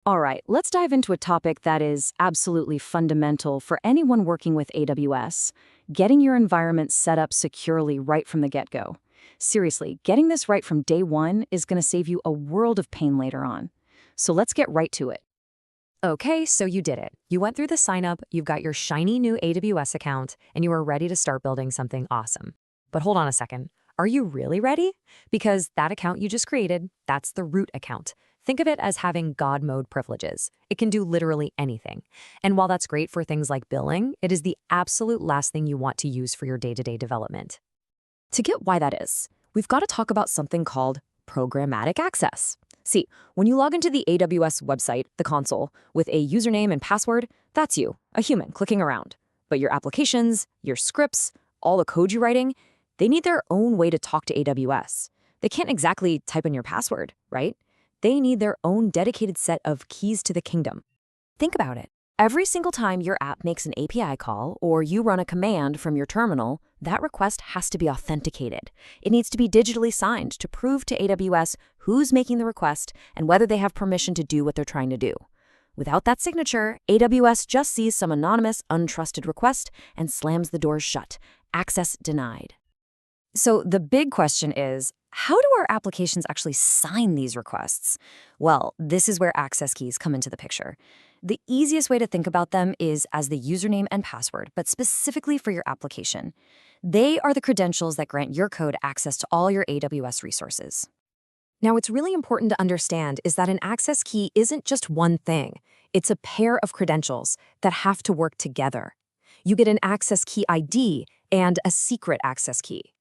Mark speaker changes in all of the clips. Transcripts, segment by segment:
Speaker 1: All right, let's dive into a topic that is absolutely fundamental for anyone working with AWS: getting your environment set up securely right from the get-go. Seriously, getting this right from day one is going to save you a world of pain later on. So let's get right to it.
Speaker 2: Okay, so you did it. You went through the sign up, you've got your shiny new AWS account, and you are ready to start building something awesome. But hold on a second. Are you really ready? Because that account you just created, that's the root account. Think of it as having God mode privileges. It can do literally anything. And while that's great for things like billing, it is the absolute last thing you want to use for your day-to-day development.
Speaker 1: To get why that is, we've got to talk about something called programmatic access. See, when you log into the AWS website, the console, with a username and password, that's you, a human clicking around. But your applications, your scripts, all the code you're writing, they need their own way to talk to AWS. They can't exactly type in your password, right? They need their own dedicated set of keys to the kingdom. Think about it. Every single time your app makes an API call or you run a command from your terminal, that request has to be authenticated. It needs to be digitally signed to prove to AWS who's making the request and whether they have permission to do what they're trying to do. Without that signature, AWS just sees some anonymous, untrusted request and slams the doors shut. Access denied. So the big question is, how do our applications actually sign these requests? Well, this is where access keys come into the picture. The easiest way to think about them is as the username and password, but specifically for your application. They are the credentials that grant your code access to all your AWS resources.
Speaker 2: Now, what's really important to understand is that an access key isn't just one thing. It's a pair of credentials that have to work together. You get an access key ID and a secret access key.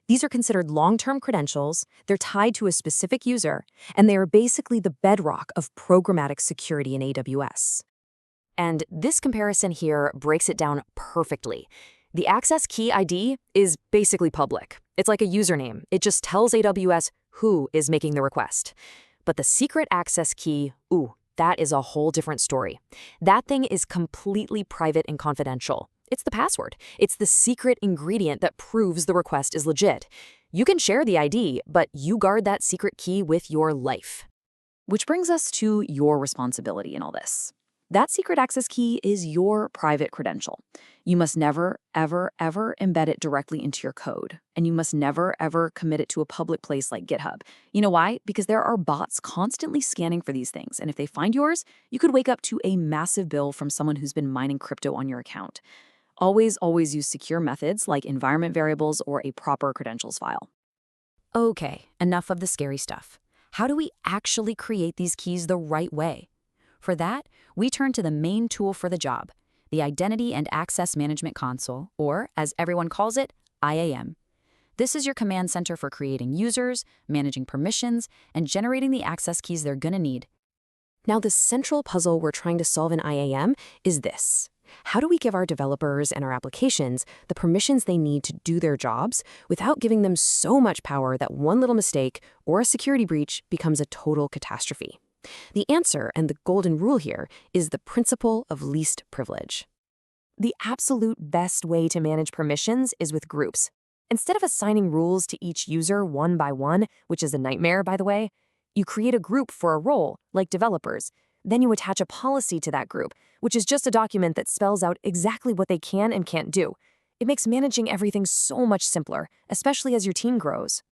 Speaker 2: These are considered long-term credentials, they're tied to a specific user, and they are basically the bedrock of programmatic security in AWS.
Speaker 1: And this comparison here breaks it down perfectly. The access key ID is basically public. It's like a username. It just tells AWS who is making the request. But the secret access key, that is a whole different story. That thing is completely private and confidential. It's the password. It's the secret ingredient that proves the request is legit. You can share the ID, but you guard that secret key with your life. Which brings us to your responsibility in all this. That secret access key is your private credential. You must never, ever, ever embed it directly into your code. And you must never, ever commit it to a public place like GitHub. You know why? Because there are bots constantly scanning for these things. And if they find yours, you could wake up to a massive bill from someone who's been mining crypto on your account. Always use secure methods like environment variables or a proper credentials file. Okay, enough of the scary stuff. How do we actually create these keys the right way? For that, we turn to the main tool for the job, the Identity and Access Management Console, or as everyone calls it, IAM. This is your command center for creating users, managing permissions, and generating the access keys they're gonna need. Now, the central puzzle we're trying to solve in IAM is this. How do we give our developers and our applications the permissions they need to do their jobs without giving them so much power that one little mistake or a security breach becomes a total catastrophe? The answer, and the golden rule here, is the principle of least privilege. The absolute best way to manage permissions is with groups. Instead of assigning rules to each user one by one, which is a nightmare, by the way, you create a group for a role, like developers. Then you attach a policy to that group, which is just a document that spells out exactly what they can and can't do. It makes managing everything so much simpler, especially as your team grows.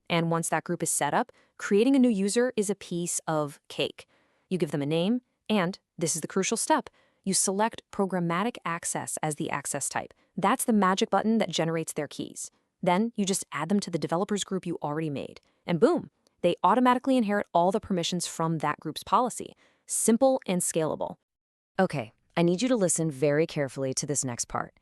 Speaker 1: And once that group is set up, creating a new user is a piece of cake. You give them a name, and this is the crucial step. You select programmatic access as the access type. That's the magic button that generates their keys. Then you just add them to the developers group you already made. And boom, they automatically inherit all the permissions from that group's policy. Simple and scalable. Okay, I need you to listen very carefully to this next part.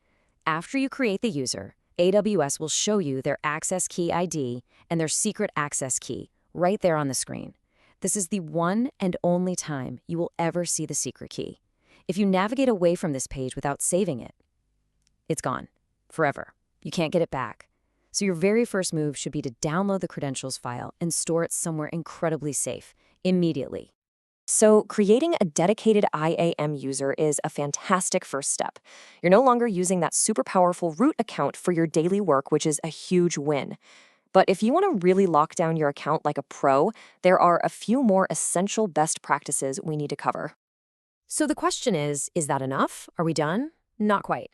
Speaker 1: After you create the user, AWS will show you their access key ID and their secret access key right there on the screen. This is the one and only time you will ever see the secret key. If you navigate away from this page without saving it, it's gone forever. You can't get it back. So your very first move should be to download the credentials file and store it somewhere incredibly safe, immediately. So creating a dedicated IAM user is a fantastic first step. You're no longer using that super powerful root account for your daily work, which is a huge win. But if you want to really lock down your account like a pro, there are a few more essential best practices we need to cover. So the question is that enough? Are we done? Not quite.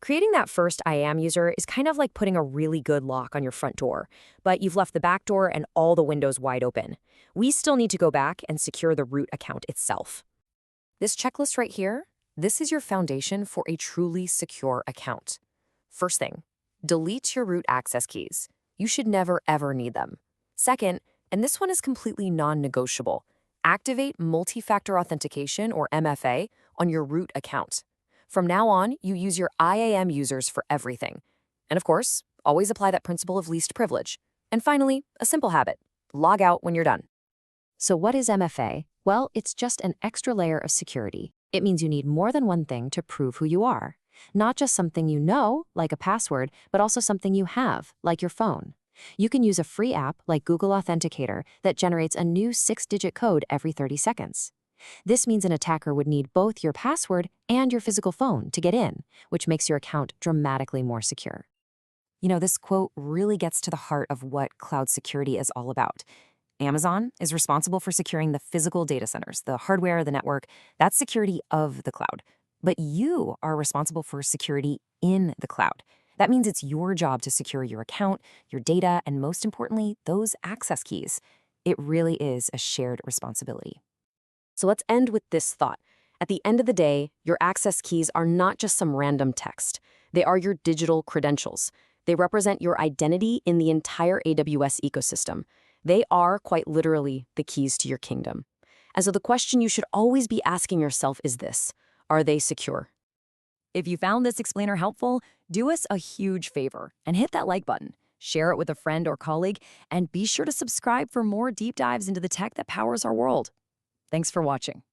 Speaker 1: Creating that first IAM user is kind of like putting a really good lock on your front door, but you've left the back door and all the windows wide open. We still need to go back and secure the root account itself. This checklist right here, this is your foundation for a truly secure account. First thing, delete your root access keys. You should never, ever need them. Second, and this one is completely non-negotiable, activate multi-factor authentication, or MFA, on your root account. From now on, you use your IAM users for everything. And of course, always apply that principle of least privilege. And finally, a simple habit, log out when you're done.
Speaker 2: So what is MFA? Well, it's just an extra layer of security. It means you need more than one thing to prove who you are. Not just something you know, like a password, but also something you have, like your phone. You can use a free app like Google Authenticator that generates a new 6-digit code every 30 seconds. This means an attacker would need both your password and your physical phone to get in, which makes your account dramatically more secure. You know, this quote really gets to the heart of what cloud security is all about. Amazon is responsible for securing the physical data centers, the hardware, the network. That's security of the cloud. But you are responsible for security in the cloud. That means it's your job to secure your account, your data, and most importantly, those access keys. It really is a shared responsibility.
Speaker 1: So let's end with this thought. At the end of the day, your access keys are not just some random text. They are your digital credentials. They represent your identity in the entire AWS ecosystem. They are, quite literally, the keys to your kingdom. And so the question you should always be asking yourself is this: are they secure?
Speaker 2: If you found this explainer helpful, do us a huge favor and hit that like button. Share it with a friend or colleague, and be sure to subscribe for more deep dives into the tech that powers our world. Thanks for watching.